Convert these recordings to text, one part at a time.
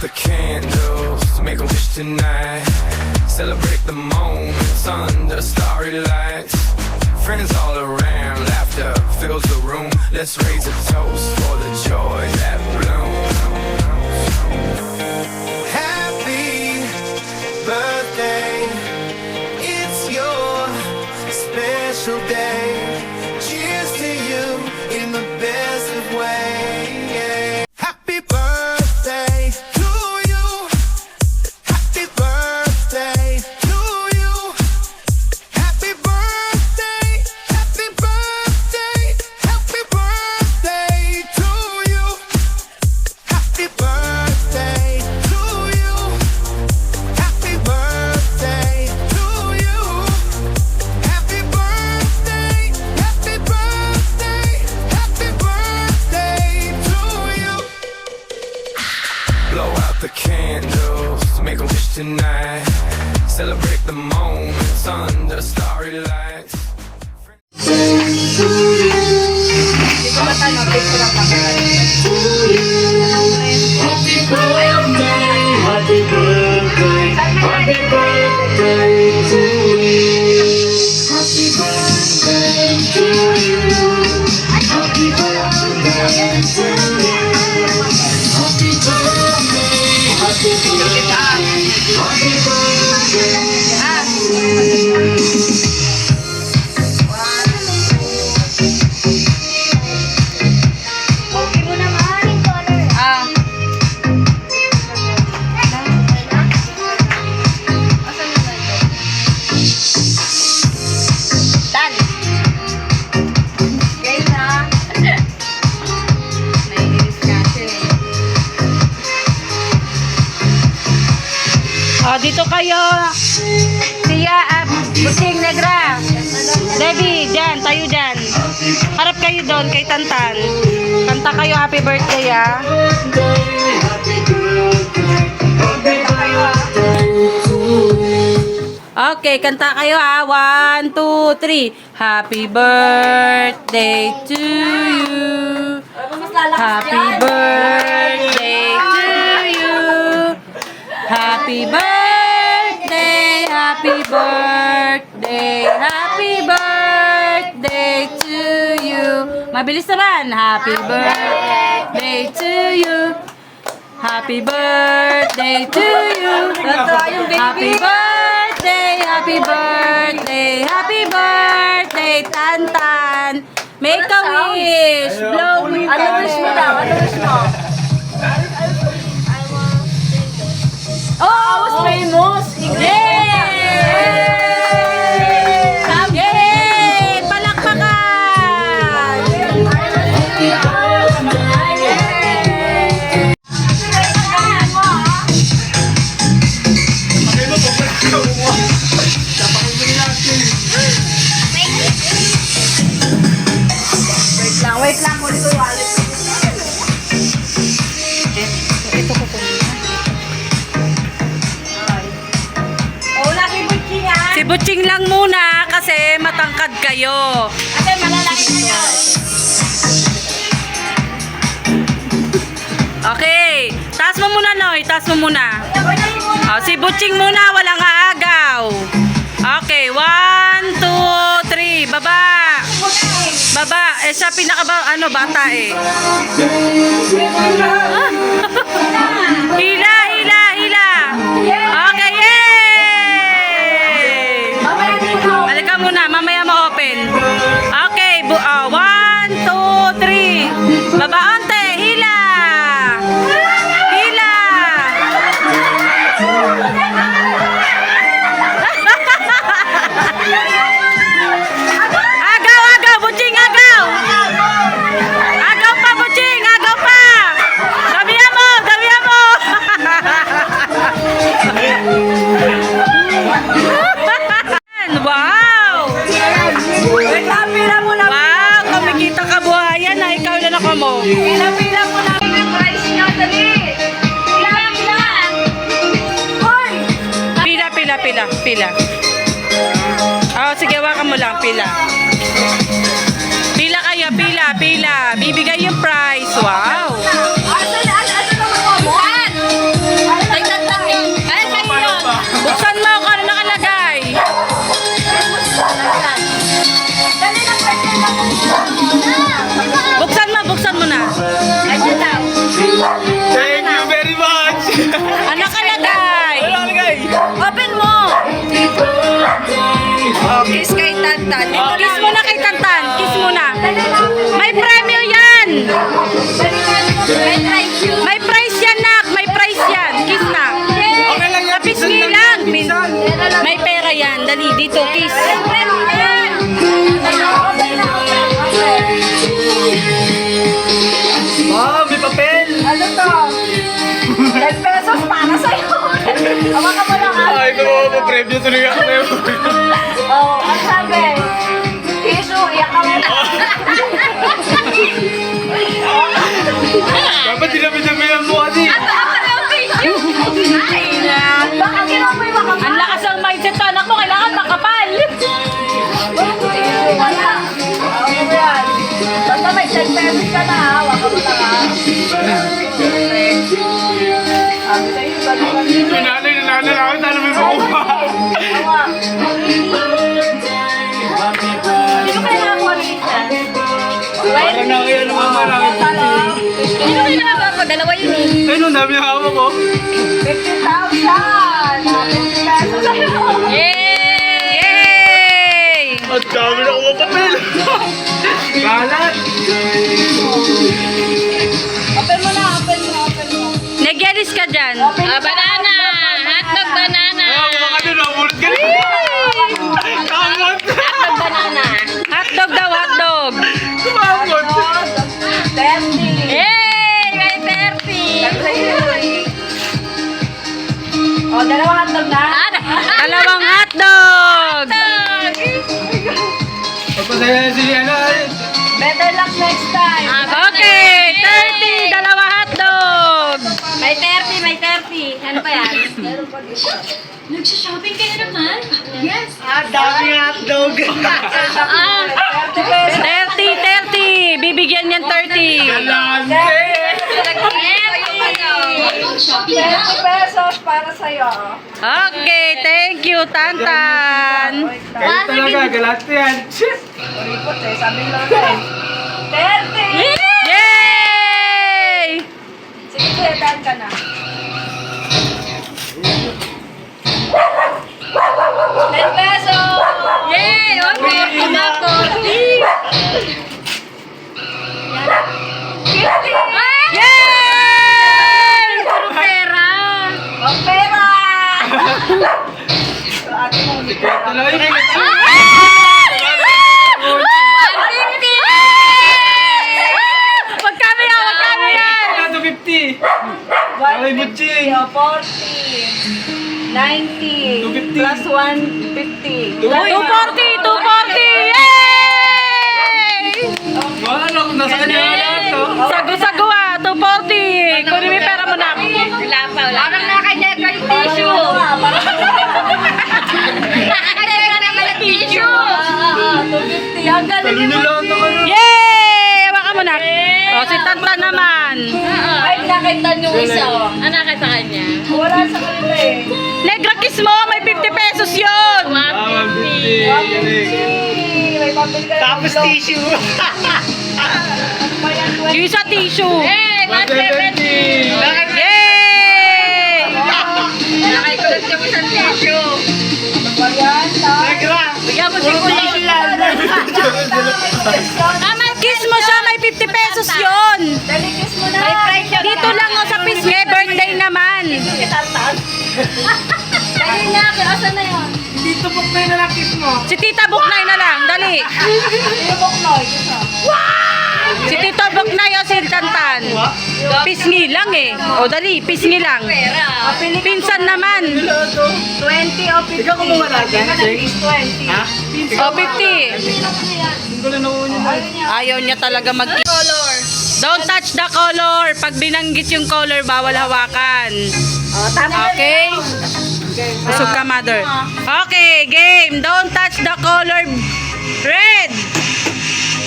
the candles, make a wish tonight. Celebrate the moments under starry lights. Friends all around, laughter fills the room. Let's raise a toast for the joy that blooms. Happy birthday, it's your special day. Cheers to you in the best of ways. Happy birthday to you. Happy birthday to you. Happy birthday, happy birthday, happy birthday to you. Happy birthday to you. Happy birthday to you. Happy birthday, happy birthday, happy birthday to you. Blow out the candles, make a wish tonight. Celebrate the moments under starry lights. Dito kayo. Siya, Busing Negra. Debbie, dyan, tayo dyan. Harap kayo doon kay Tantan. Kanta kayo happy birthday, ah. Okay, kanta kayo, ah. 1, 2, 3. Happy birthday to you. Happy birthday to you. Happy birthday, happy birthday, happy birthday to you. Mabilis naman. Happy birthday to you. Happy birthday to you. Happy birthday, happy birthday, happy birthday, Tantan. Make a wish. Blow me. Ano wish mo daw? Ano wish mo? Oh, I was famous. Yay! Yay! Palakpakan! Wait lang. Kunin ko yung wallet. Ito ko po. Si Butching lang muna kasi matangkad kayo. Ate, malalaki na yun. Okay. Taas mo muna, Noy. Taas mo muna. Oh, si Butching muna. Walang aagaw. Okay. 1, 2, 3. Baba. Baba. Eh, siya bata eh. Hila, hila, hila. Okay, yay! Halika muna, mamaya mo open. Okay, 1, 2, 3. Baba onte, hila. Hila. Agaw, agaw, Butching, agaw. Agaw pa, Butching, agaw pa. Damihan mo, damihan mo. Wow! Pila mo na. Wow! Kumikita ka buhayan na ikaw na nako mo. Pila mo na. Yung price nyo, dali. Pila. Hoy! Pila. Oh, sige, wakan mo lang, pila. Pila kayo, pila. Bibigay yung price. Wow! Asa naman mo? Kiss kay Tantan. Kiss muna kay Tantan. Kiss muna. May premyo yan. May prize yan, nak. May prize yan. Kiss na. Okay lang yan. Pisngi lang. May pera yan. Dali, dito, kiss. May papel. Ano to? 10 pesos para sa'yo. Hawakan mo lang ah. Ay, premyo tuloy ako na yun. Oh, ang sabi. Tissue, iyak ka muna. Dapat dinami-damihan mo kasi. Ako na yung tissue. Ay, baka ginawa mo yung makapal. Ang lakas ng mindset, anak mo. Kailangan makapal. Tissue, wala. Ako mo yan. Basta may 10 pesos ka na, hawakan mo lang ah. Sabi sa'yo, balik-balik. Yung nanay ako, talo may makuha. Hawak. Sino kayo nakakuha ng isa? Parang na kayo naman marami. Sino kayo nakakuha? Dalawa yun eh. Ay, nung dami na hawak ko. 50,000! 50 pesos sa'yo! Yay! Ang dami na kuha papel. Kalat. Open mo na, open mo, open mo. Nagyalis ka dyan. Banana! Hotdog banana! Ah, kuha ka dun, namulit ka rin. Kamot. Hotdog banana! Hotdog daw, hotdog. Kamot. 30! Yay! May 30. O, dalawa hotdog na? Dalawang hotdog. Pagpasaya si ano. Better luck next time! Okay, 30. Dalawa hotdog. May 30, may 30. Ano pa yan? Nagsha-shopping kayo naman? Yes. Dami hotdog. 30 pesos. 30. Bibigyan niyan 30. Galante. 30 Shopping na. pesos para sa'yo. Okay, thank you, Tantan. Kaya talaga, galante yan. Ripot eh, sabi lang eh. 30! Yay! Sige, sige, daan ka na. 10 pesos! Yay! Okay, pinako. 50! Yay! Puro pera. Ang pera! So, ate mo, hindi ko Ito lang yun. Magkano yan? Magkano yan? 250. 150 o 40, 90, 250. plus 150. 240! 240! Yay! Wala, nasa kanya na lahat to. Sago-sago ah, 240. Kunin mo yung pera mo na. Wala pa, wala. Parang nakakanya ka yung tissue. Nakakanya ka naman ng tissue. 250. Ang Talo galing na lahat ng ano. Yay! Hawakan mo na. O, si Tantan naman. Ay, nakita niyo isa. Ano nakita kanya? Wala sa kanila eh. Negra kiss mo, may 50 pesos yun. 150. May pambili ka na. Tapos tissue. Yung isa tissue. Hey, 170. 170. Yay! Nakikulat niyo sa tissue. Varianta. Bigyan mo si Kuya. Kiss mo siya, may 50 pesos yun. Dalikis mo na. May price yun. Dito lang o sa Pisngi, birthday naman. Kitatan. Dali na, asan na yun? Dito po na lang kiss mo. Si Tita Buknay na lang, dali. Ilubok no, ito. Si Tito Buknay o si Tantan. Pisngi lang eh. O dali, pisngi lang. Pinsan naman. 20 o 50. Ikaw kumuha natin, Jake? 20. Ha? O 50. Hindi ko lang nakuha niyo. Ayaw niya talaga color. Don't touch the color. Pag binanggit yung color, bawal hawakan. Okay? Busog ka, mother. Okay, game. Don't touch the color red.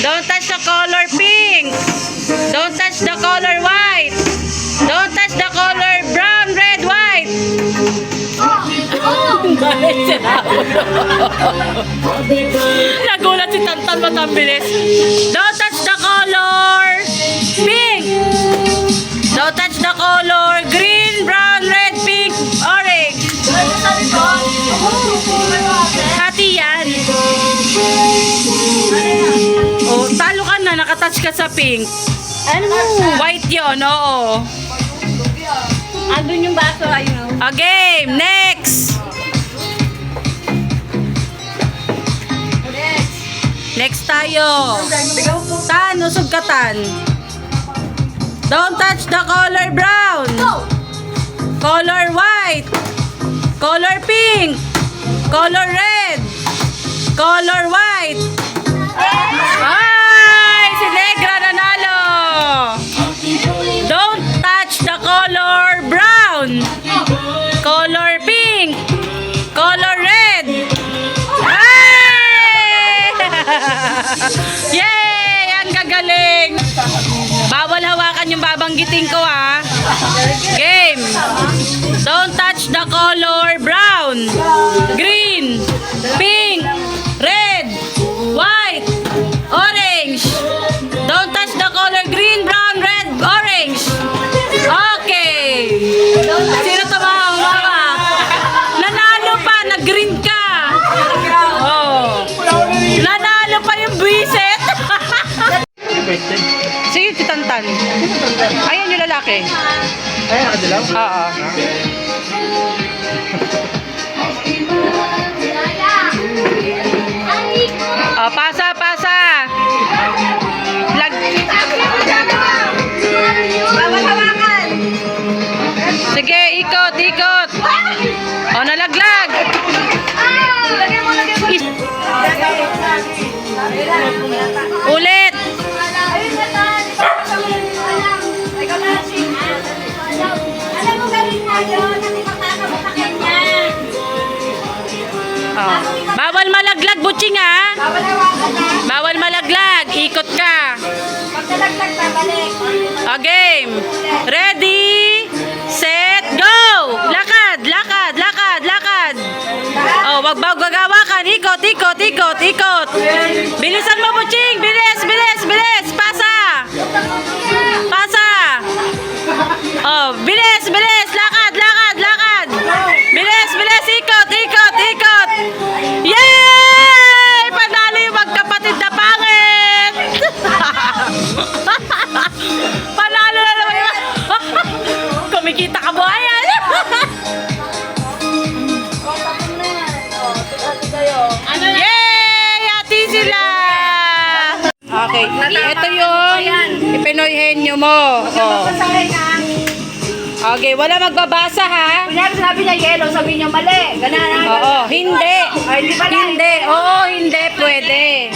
Don't touch the color pink. Don't touch the color white. Don't touch the color brown, red, white. Nagulat si Tantan matambilis. Don't touch the color pink. Don't touch the color green, brown, red, pink, orange. Hati yan. Nakatouch ka sa pink. Ano? White yun, oo. Andun yung baso, ayun. Game! Next! Next tayo. Tan, usog ka tan. Don't touch the color brown. Color white. Color pink. Color red. Color white. Ay! Si Negra nanalo. Don't touch the color brown. Color pink. Color red. Ay! Yay! Ang gagaling. Bawal hawakan yung babanggitin ko ha. Game. Don't touch the color brown, green, pink, red, white, orange. Don't touch the color green, brown, red, orange. Okay. Sino tumawag? Mama? Nanalo pa, nag-green ka. Oh. Nanalo pa yung buwisit. Sige, si Tantan. Ayan yung lalaki. Ay, nakadilaw? Oo. Oh, pasa, pasa. Bawal hawakan. Sige, ikot, ikot. Oh, nalaglag. Lagyan mo. Ulit. Ayun na tayo. Alam. Ikaw na, Ching. Alam mo, galing na yun. Hindi makakabukakin niya. Oh. Bawal malaglag, Butching ha. Bawal hawakan na. Bawal malaglag. Ikot ka. Pag nalaglag ka, balik. O, game. Ready, set, go! Lakad, lakad, lakad, lakad. Oh, wag gagawakan. Ikot, ikot, ikot, ikot. Bilisan mo, Butching. Bilis, bilis, bilis. Pasa. Pasa. Oh, bilis, bilis. Lakad, lakad, lakad. Bilis, bilis. Ikot, ikot, ikot. Yay! Panalo yung magkapatid na pangit. Panalo na naman yung... Kumikita ka ba yan? Yay! Ati sila! Okay, ito yung Pinoy henyo mo. Oh. Okay, wala magbabasa ha. Kunyari sabi niya yellow, sabi niya mali. Ganun. Oo, hindi. Hindi pala. Hindi. Oo, hindi pwede.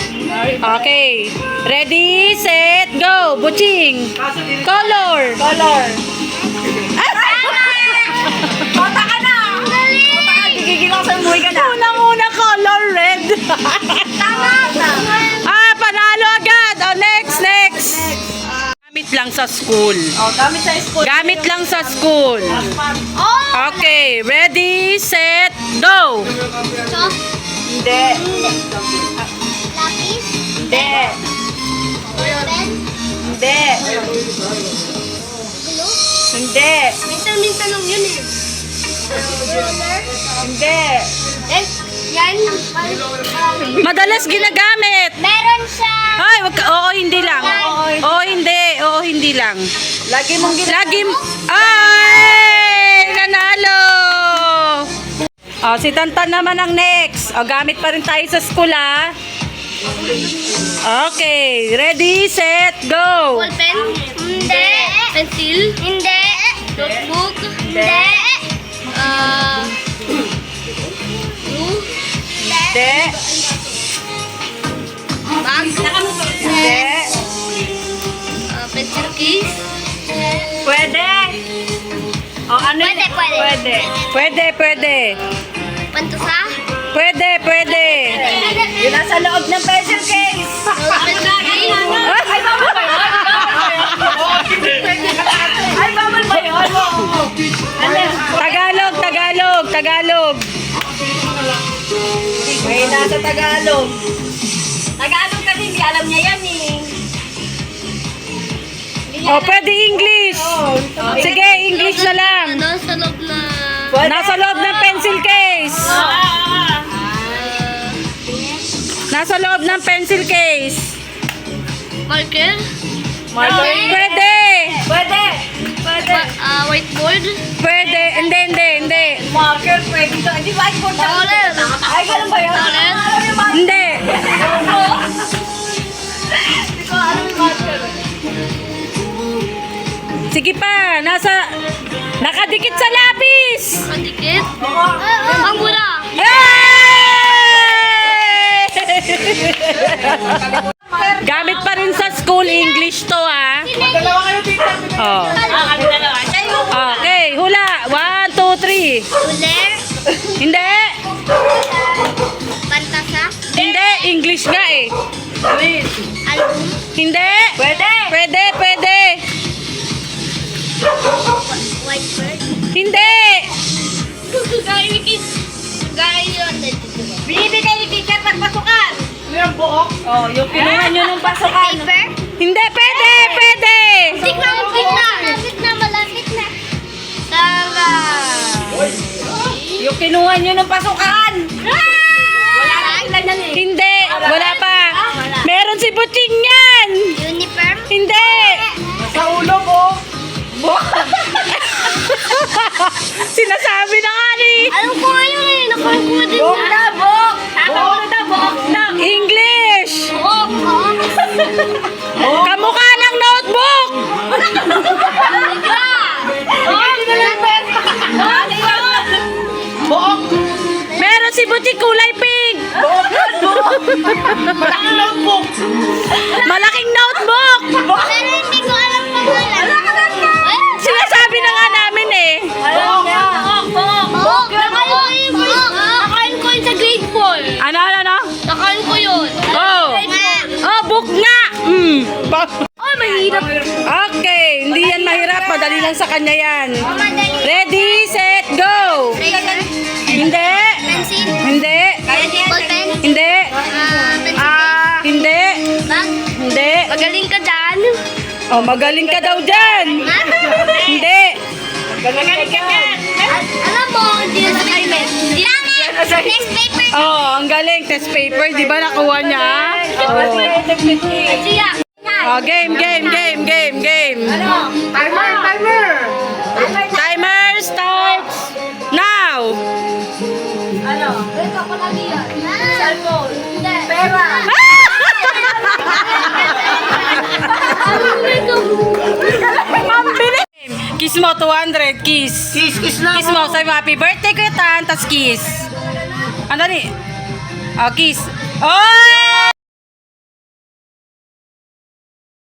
Okay. Ready, set, go. Butching. Color. Color. Bota ka na! Bota ka, gigigil ako sa umuwi ka na. Unang-una color red. Tama! Panalo agad. Oh, next, next. Gamit lang sa school. Oh, gamit sa school. Gamit lang sa school. Oh! Okay, ready, set, go. Hindi. Lapis? Hindi. Pen? Hindi. Hindi. Minsan-minsan lang yun eh. Ruler? Hindi. Yan? Madalas ginagamit. Meron siya. Ay, wag ka. Oo, hindi lang. Oo, hindi. Oo, hindi lang. Lagi mong Lagi. Ay! Nanalo! Oh, si Tantan naman ang next. Oh, gamit pa rin tayo sa school, ha? Okay. Ready, set, go! Ballpen? Hindi. Pencil? Hindi. Notebook? Hindi. Glue? Hindi. Bag? Hindi. Pencil case? Pwede. Oh, ano Pwede, yun? pwede. Pwede. Pwede, pwede. Pantusa? Pwede, pwede. Yun nasa loob ng pencil case. Pencil case? Ay, bawal ba yun? Ay, bawal ba yun? Ano? Tagalog, Tagalog, Tagalog. May nasa Tagalog. Tagalog kasi hindi alam niya yan eh. Oh, pwede English. Sige, English na lang. Ano sa loob na... Nasa loob ng pencil case. Nasa loob ng pencil case. Marker? Pwede. Pwede. Pwede. Whiteboard? Pwede. Hindi. Marker, pwede to. Hindi whiteboard na. Towel? Ay, ganun ba yun? Towel? Hindi. Hindi ko alam yung marker. Sige pa. Nakadikit sa lapis. Kadikit? Ang mura! Yay! Gamit pa rin sa school English to, ah. Dalawa kayo dito. Oh. Kami dalawa. Siya yung Okay, hula. 1, 2, 3. Uler? Hindi. Pantasa? Hindi. English nga eh. Album? Hindi. Pwede. Pwede. Whiteboard? Hindi. Gaya ni Kiss. Gaya yun. Binibigay ni teacher pagpasukan. Yung buhok. Oh, yung kinuha nyo ng pasukan. Paper? Hindi. Pwede. Malapit na. Malapit na. Tara. Yung kinuha nyo ng pasukan. Wala na ilan yan eh. Hindi. Wala pa. Meron si Butching yan. Uniform? Hindi. Sa ulo ko. Sinasabi na nga ni. Alam ko ngayon eh. Nakakuha din Buhok na, buhok. Buhok na, buhok na. English. Oo. Kamukha ng notebook. Buhok. Meron si Butching kulay pink. Malaking notebook. Malaking notebook. Pero hindi ko alam pangalan. Sinasabi na nga namin eh. Buhok na. Buhok. Buhok. Nakain ko yun sa grade 4. Ano? Nakain ko yun. Oh. Oh, book nga. Oh, mahirap. Okay, hindi yan mahirap. Madali lang sa kanya yan. Madali. Ready, set, go. Razor. Hindi. Pencil. Hindi. Ballpen. Hindi. Pencil. Hindi. Bag. Hindi. Magaling ka dyan. Oh, magaling ka daw dyan. Hindi. Magaling ka yan. Alam mo, hindi na assignment. Next paper. Oh, ang galing. Test paper, di ba nakuha niya? Oh. Siya. Oh, game. Timer starts now. Ano? Ito ko lagi yan. Cellphone. Hindi. Pera. Ang bilis. Kiss mo, 200. Kiss. Kiss na. Kiss mo. Sabi mo, happy birthday ko yan. Tapos kiss. Ano ni? Oh, kiss. Oy!